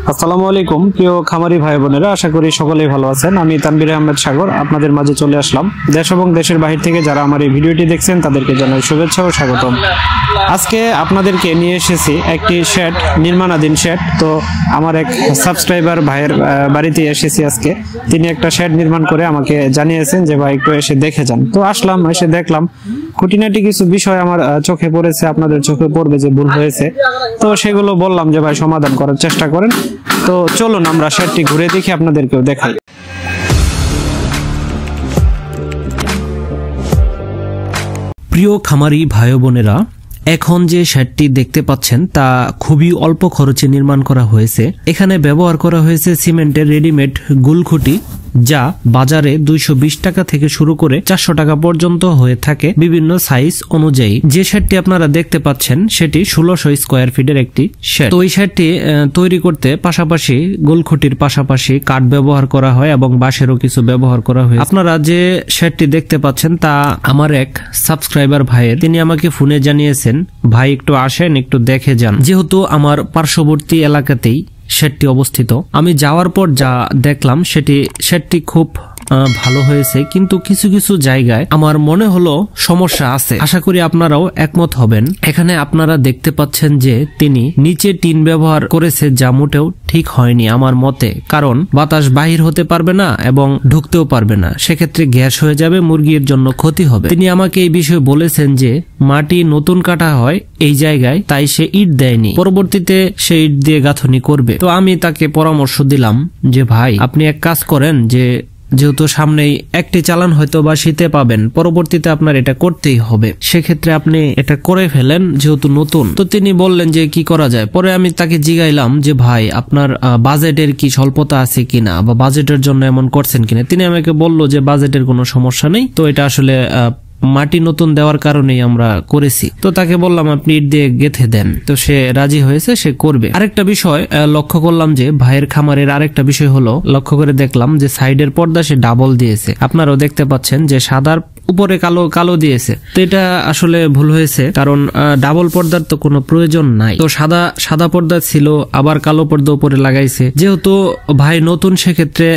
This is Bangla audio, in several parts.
আসসালামু আলাইকুম প্রিয় খামারি ভাই বোনেরা, আশা করি সকলেই ভালো আছেন। আমি তানভীর আহমেদ সাগর আপনাদের মাঝে চলে আসলাম। দেশ এবং দেশের বাহির থেকে যারা আমার এই ভিডিওটি দেখছেন তাদেরকে জানাই শুভেচ্ছা ও স্বাগতম। আজকে আপনাদেরকে নিয়ে এসেছি একটি শেড, নির্মাণাধীন শেড। তো আমার এক সাবস্ক্রাইবার ভাইয়ের বাড়িতে এসেছি আজকে। তিনি একটা শেড নির্মাণ করে আমাকে জানিয়েছেন যে ভাই একটু এসে দেখে যান। তো আসলাম, এসে দেখলাম খুঁটিনাটি কিছু বিষয় আমার চোখে পড়েছে, আপনাদের চোখে পড়বে যে ভুল হয়েছে। তো সেগুলো বললাম যে ভাই সমাধান করার চেষ্টা করেন। তো চলুন আমরা শেডটি ঘুরে দেখি, আপনাদেরকেও দেখাই। প্রিয় খামারি ভাই বোনেরা, এখন যে শেডটি দেখতে পাচ্ছেন তা খুবই অল্প খরচে নির্মাণ করা হয়েছে। এখানে ব্যবহার করা হয়েছে সিমেন্টের রেডিমেড গুলখুঁটি, যা বাজারে 220 টাকা থেকে শুরু করে 400 টাকা পর্যন্ত হয়ে থাকে বিভিন্ন সাইজ অনুযায়ী। যে শেডটি আপনারা দেখতে পাচ্ছেন সেটি 1600 স্কোয়ার ফিটের একটি শেড। তো এই শেডটি তৈরি করতে পাশাপাশি গুলখুঁটির পাশাপাশি কাঠ ব্যবহার করা হয় এবং বাঁশেরও কিছু ব্যবহার করা হয়। আপনারা যে শেডটি দেখতে পাচ্ছেন তা আমার এক সাবস্ক্রাইবার ভাইয়ের, তিনি আমাকে ফোনে জানিয়েছেন ভাই একটু আসেন, একটু দেখে যান। যেহেতু আমার পার্শ্ববর্তী এলাকাতেই শেডটি অবস্থিত, আমি যাওয়ার পর যা দেখলাম শেডটি খুব ভালো হয়েছে, কিন্তু কিছু কিছু জায়গায় আমার মনে হলো সমস্যা আছে। আশা করি আপনারাও একমত হবেন। এখানে আপনারা দেখতে পাচ্ছেন যে তিনি নিচে টিন ব্যবহার করেছে, যা মোটেও ঠিক হয়নি আমার মতে। কারণ বাতাস বাহির হতে পারবে না এবং ঢুকতেও পারবে না, সেক্ষেত্রে গ্যাস হয়ে যাবে, মুরগির জন্য ক্ষতি হবে। তিনি আমাকে এই বিষয়ে বলেছেন যে মাটি নতুন কাটা হয় এই জায়গায়, তাই সে ইট দেয়নি, পরবর্তীতে সে ইট দিয়ে গাঁথনি করবে। তো আমি তাকে পরামর্শ দিলাম যে ভাই আপনি এক কাজ করেন, যেহেতু সামনেই একটি চালান হয়তো বা শীতে পাবেন, পরবর্তীতে আপনার এটা করতেই হবে, সেক্ষেত্রে আপনি এটা করে ফেলেন যেহেতু নতুন। তো তিনি বললেন যে কি করা যায়। পরে আমি তাকে জিগাইলাম যে ভাই আপনার বাজেটের কি স্বল্পতা আছে কিনা, বা বাজেটের জন্য এমন করছেন কিনা। তিনি আমাকে বলল যে বাজেটের কোনো সমস্যা নেই, তো এটা আসলে মাটি নতুন দেওয়ার কারণেই আমরা করেছি। তো তাকে বললাম আপনি ইট দিয়ে গেঁথে দেন, তো সে রাজি হয়েছে, সে করবে। আরেকটা বিষয় লক্ষ্য করলাম যে ভাইয়ের খামারের আরেকটা বিষয় হলো, লক্ষ্য করে দেখলাম যে সাইডের পর্দা সে ডাবল দিয়েছে। আপনারাও দেখতে পাচ্ছেন যে সাদার উপরে কালো কালো দিয়েছে। তো এটা আসলে ভুল হয়েছে, কারণ ডাবল পর্দার তো কোনো প্রয়োজন নাই। তো সাদা পর্দা ছিল, আবার কালো পর্দা উপরে লাগাইছে। যেহেতু ভাই নতুন, সেক্ষেত্রে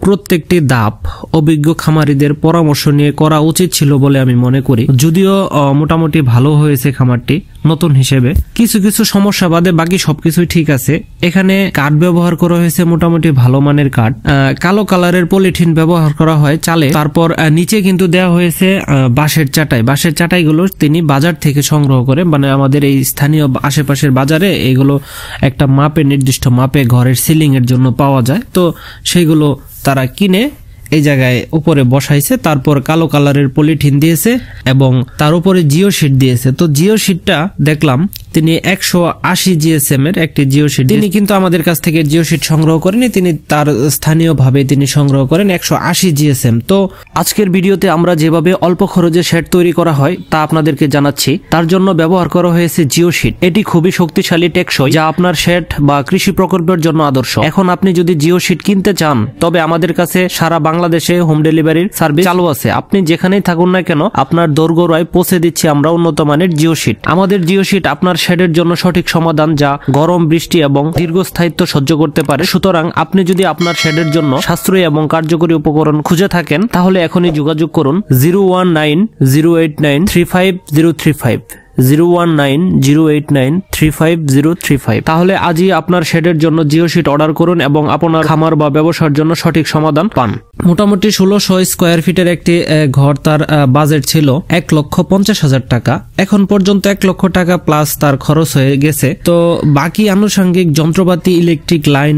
প্রত্যেকটি ধাপ অভিজ্ঞ খামারিদের পরামর্শ নিয়ে করা উচিত ছিল বলে আমি মনে করি। যদিও মোটামুটি ভালো হয়েছে খামারটি নতুন হিসেবে, কিছু কিছু সমস্যা বাদে বাকি সবকিছুই ঠিক আছে। এখানে কাঠ ব্যবহার করা হয়েছে মোটামুটি ভালো মানের কাঠ, কালো কালারের পলিথিন ব্যবহার করা হয় চালে। তারপর নিচে কিন্তু দেওয়া হয়েছে বাঁশের চাটাই। বাঁশের চাটাইগুলো তিনি বাজার থেকে সংগ্রহ করে, মানে আমাদের এই স্থানীয় আশেপাশের বাজারে এগুলো একটা মাপে, নির্দিষ্ট মাপে ঘরের সিলিং এর জন্য পাওয়া যায়। তো সেইগুলো তারা কিনে এই জায়গায় উপরে বসাইছে। তারপর কালো কালারের পলিথিন দিয়েছে এবং তার উপরে জিও শিট দিয়েছে। তো জিও শিটটা দেখলাম তিনি 180 জিএসএম এর একটি জিও শিট। তিনি কিন্তু আমাদের কাছ থেকে জিও শিট সংগ্রহ করেনি, তিনি তার স্থানীয় ভাবে তিনি সংগ্রহ করেন 180 জিএসএম। তো আজকের ভিডিওতে আমরা যেভাবে অল্প খরচে শেড তৈরি করা হয় তা আপনাদেরকে জানাচ্ছি। তার জন্য ব্যবহার করা হয়েছে জিও শিট। এটি খুবই শক্তিশালী, টেকসই, যা আপনার শেড বা কৃষি প্রকল্পের জন্য আদর্শ। এখন আপনি যদি জিও শিট কিনতে চান, তবে আমাদের কাছে সারা বাংলাদেশে হোম ডেলিভারির সার্ভিস চালু আছে। আপনি যেখানেই থাকুন না কেন, আপনার দোরগোড়ায় পৌঁছে দিচ্ছি আমরা উন্নত মানের জিও শিট। আমাদের জিও শিট আপনার শেডের জন্য সঠিক সমাধান, যা গরম, বৃষ্টি এবং দীর্ঘস্থায়িত্ব সহ্য করতে পারে। সুতরাং আপনি যদি আপনার শেডের জন্য সাশ্রয়ী এবং কার্যকরী উপকরণ খুঁজে থাকেন, তাহলে এখনই যোগাযোগ করুন 01908935035 01908935035। তাহলে আজই আপনার শেডের জন্য জিও শিট অর্ডার করুন এবং আপনার খামার বা ব্যবসার জন্য সঠিক সমাধান পান। মোটামুটি 1600 স্কোয়ার ফিটের একটি ঘর, তার বাজেট ছিল 1,50,000 টাকা। এখন পর্যন্ত 1 লক্ষ টাকা প্লাস তার খরচ হয়ে গেছে। তো বাকি আনুষঙ্গিক যন্ত্রপাতি, ইলেকট্রিক লাইন,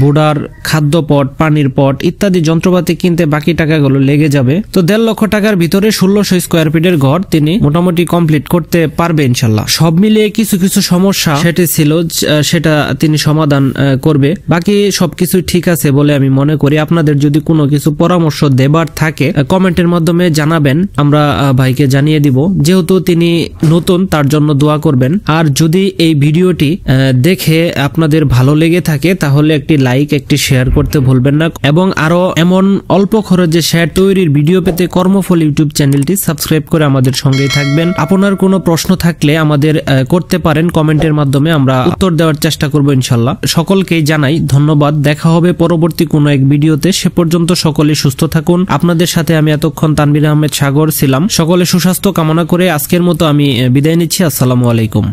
বোর্ডার, খাদ্য পট, পানির পট ইত্যাদি যন্ত্রপাতি কিনতে বাকি টাকাগুলো লেগে যাবে। তো 1.5 লক্ষ টাকার ভিতরে 1600 স্কোয়ার ফিটের ঘর তিনি মোটামুটি কমপ্লিট করতে পারবে ইনশাল্লাহ। সব মিলিয়ে কিছু কিছু সমস্যা সেটা ছিল, সেটা তিনি সমাধান করবে। বাকি সবকিছু ঠিক আছে বলে আমি মনে করি। আপনাদের যদি কোনো কিছু পরামর্শ দেবার থাকে কমেন্টের মাধ্যমে জানাবেন, আমরা ভাইকে জানিয়ে দিব। যেহেতু তিনি নতুন, তার জন্য দোয়া করবেন। আর যদি এই ভিডিওটি দেখে আপনাদের ভালো লেগে থাকে, তাহলে একটি লাইক, একটি শেয়ার করতে ভুলবেন না। এবং আরো এমন অল্প খরচে শেড তৈরির ভিডিও পেতে কর্মফল ইউটিউব চ্যানেলটি সাবস্ক্রাইব করে আমাদের সঙ্গেই থাকবেন। আপনার কোনো কোনো প্রশ্ন থাকলে আমাদের করতে পারেন কমেন্টের মাধ্যমে, আমরা উত্তর দেওয়ার চেষ্টা করব ইনশাল্লাহ। সকলকেই জানাই ধন্যবাদ, দেখা হবে পরবর্তী কোনো এক ভিডিওতে। সে পর্যন্ত সকলে সুস্থ থাকুন। আপনাদের সাথে আমি এতক্ষণ তানভীর আহমেদ সাগর ছিলাম। সকলে সুস্বাস্থ্য কামনা করে আজকের মতো আমি বিদায় নিচ্ছি। আসসালামু আলাইকুম।